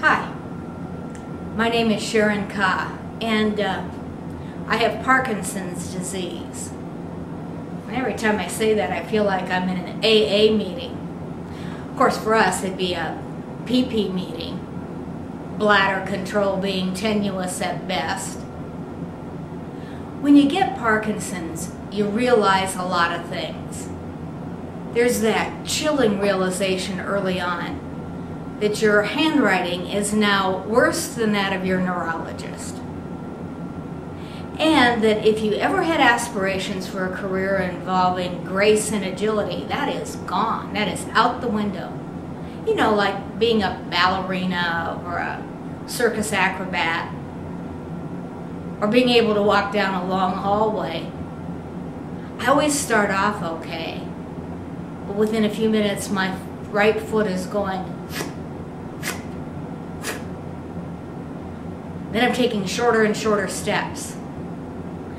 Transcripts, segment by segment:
Hi, my name is Sharon Ka, and I have Parkinson's disease. And every time I say that, I feel like I'm in an AA meeting. Of course, for us, it'd be a PP meeting, bladder control being tenuous at best. When you get Parkinson's, you realize a lot of things. There's that chilling realization early on that your handwriting is now worse than that of your neurologist. And that if you ever had aspirations for a career involving grace and agility, that is gone. That is out the window. You know, like being a ballerina or a circus acrobat, or being able to walk down a long hallway. I always start off okay, but within a few minutes my right foot is going. Then I'm taking shorter and shorter steps.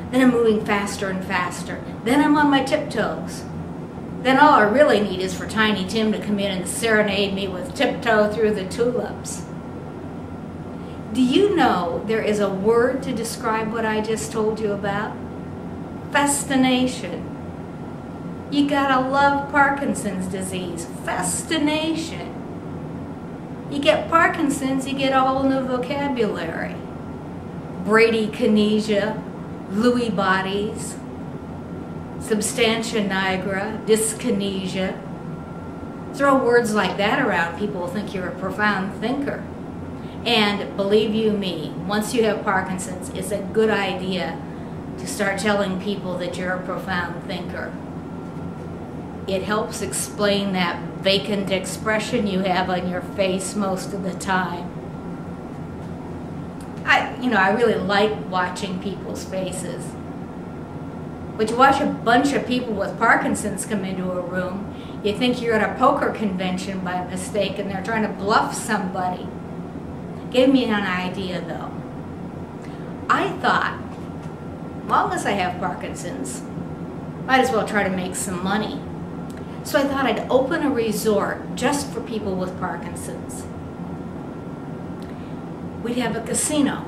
Then I'm moving faster and faster. Then I'm on my tiptoes. Then all I really need is for Tiny Tim to come in and serenade me with Tiptoe Through the Tulips. Do you know there is a word to describe what I just told you about? Festination. You gotta love Parkinson's disease. Festination. You get Parkinson's, you get a whole new vocabulary. Bradykinesia, Lewy bodies, substantia nigra, dyskinesia. Throw words like that around, people will think you're a profound thinker. And believe you me, once you have Parkinson's, it's a good idea to start telling people that you're a profound thinker. It helps explain that vacant expression you have on your face most of the time. I really like watching people's faces. But you watch a bunch of people with Parkinson's come into a room, you think you're at a poker convention by mistake and they're trying to bluff somebody. Gave me an idea though. I thought, as long as I have Parkinson's, might as well try to make some money. So I thought I'd open a resort just for people with Parkinson's. We'd have a casino,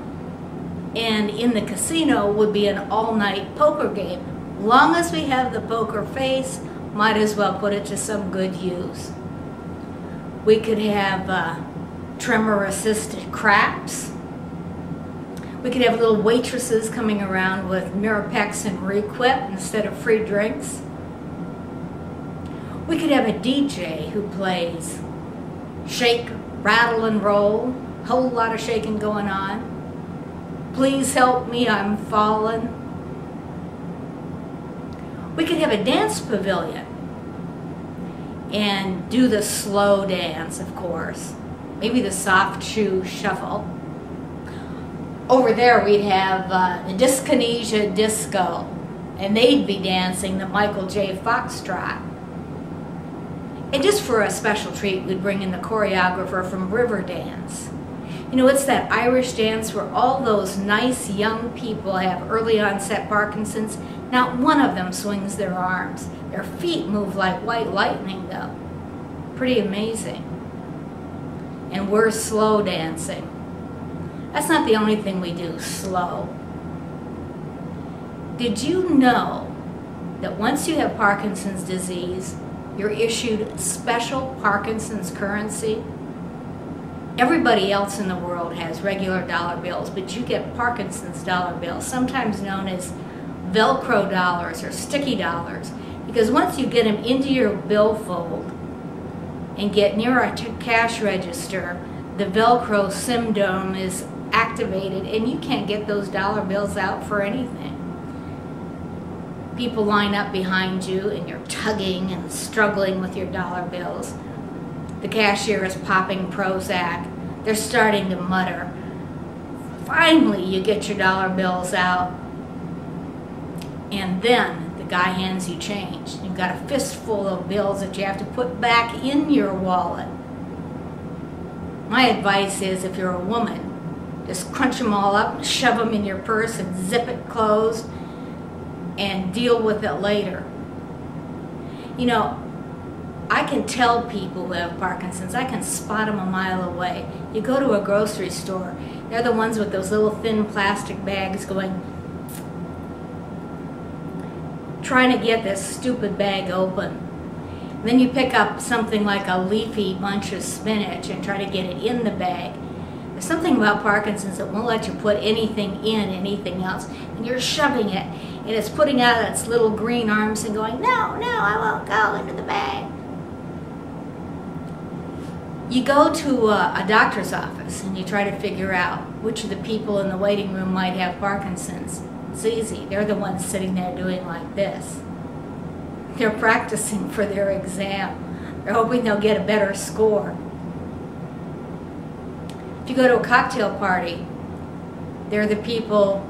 and in the casino would be an all-night poker game. Long as we have the poker face, might as well put it to some good use. We could have tremor-assisted craps. We could have little waitresses coming around with Mirapex and Requip instead of free drinks. We could have a DJ who plays shake, rattle, and roll. Whole lot of shaking going on. Please help me, I'm falling. We could have a dance pavilion and do the slow dance, of course. Maybe the soft shoe shuffle. Over there we'd have the dyskinesia disco, and they'd be dancing the Michael J. Foxtrot. And just for a special treat, we'd bring in the choreographer from Riverdance. You know, it's that Irish dance where all those nice young people have early onset Parkinson's. Not one of them swings their arms. Their feet move like white lightning, though. Pretty amazing. And we're slow dancing. That's not the only thing we do slow. Did you know that once you have Parkinson's disease, you're issued special Parkinson's currency? Everybody else in the world has regular dollar bills, but you get Parkinson's dollar bills, sometimes known as Velcro dollars or sticky dollars, because once you get them into your billfold and get near a cash register, the Velcro syndrome is activated and you can't get those dollar bills out for anything. People line up behind you and you're tugging and struggling with your dollar bills. The cashier is popping Prozac. They're starting to mutter. Finally, you get your dollar bills out, and then the guy hands you change. You've got a fistful of bills that you have to put back in your wallet. My advice is, if you're a woman, just crunch them all up, shove them in your purse, and zip it closed, and deal with it later. You know, I can tell people who have Parkinson's. I can spot them a mile away. You go to a grocery store, they're the ones with those little thin plastic bags going, trying to get this stupid bag open. Then you pick up something like a leafy bunch of spinach and try to get it in the bag. There's something about Parkinson's that won't let you put anything in anything else. And you're shoving it, and it's putting out its little green arms and going, no, no, I won't go into the bag. You go to a doctor's office and you try to figure out which of the people in the waiting room might have Parkinson's. It's easy. They're the ones sitting there doing like this. They're practicing for their exam. They're hoping they'll get a better score. If you go to a cocktail party, they're the people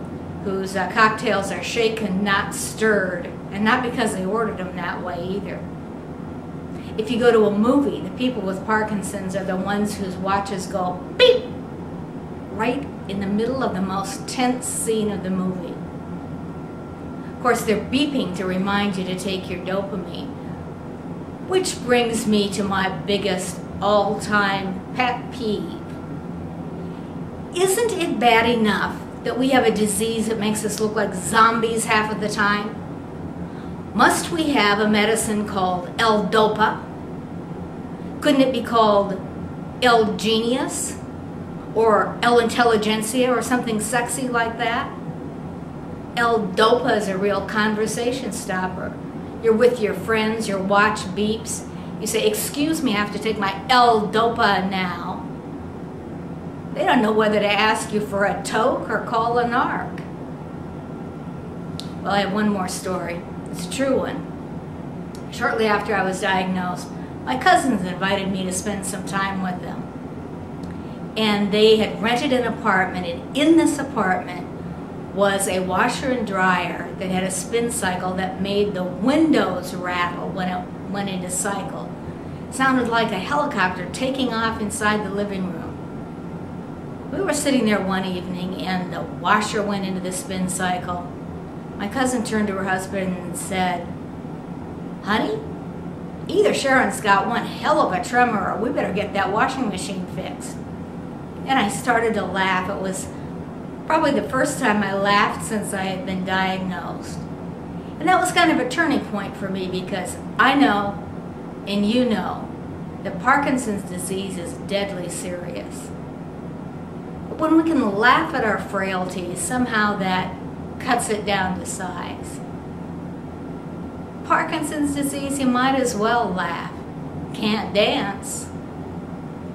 whose cocktails are shaken, not stirred, and not because they ordered them that way either. If you go to a movie, the people with Parkinson's are the ones whose watches go beep right in the middle of the most tense scene of the movie. Of course, they're beeping to remind you to take your dopamine, which brings me to my biggest all-time pet peeve. Isn't it bad enough that we have a disease that makes us look like zombies half of the time? Must we have a medicine called L-Dopa? Couldn't it be called L-Genius or L-Intelligentsia or something sexy like that? L-Dopa is a real conversation stopper. You're with your friends, your watch beeps. You say, excuse me, I have to take my L-Dopa now. They don't know whether to ask you for a toke or call a narc. Well, I have one more story. It's a true one. Shortly after I was diagnosed, my cousins invited me to spend some time with them. And they had rented an apartment, and in this apartment was a washer and dryer that had a spin cycle that made the windows rattle when it went into cycle. It sounded like a helicopter taking off inside the living room. We were sitting there one evening and the washer went into the spin cycle. My cousin turned to her husband and said, honey, either Sharon's got one hell of a tremor or we better get that washing machine fixed. And I started to laugh. It was probably the first time I laughed since I had been diagnosed. And that was kind of a turning point for me because I know, and you know, that Parkinson's disease is deadly serious. But when we can laugh at our frailties, somehow that cuts it down to size. Parkinson's disease, you might as well laugh. Can't dance.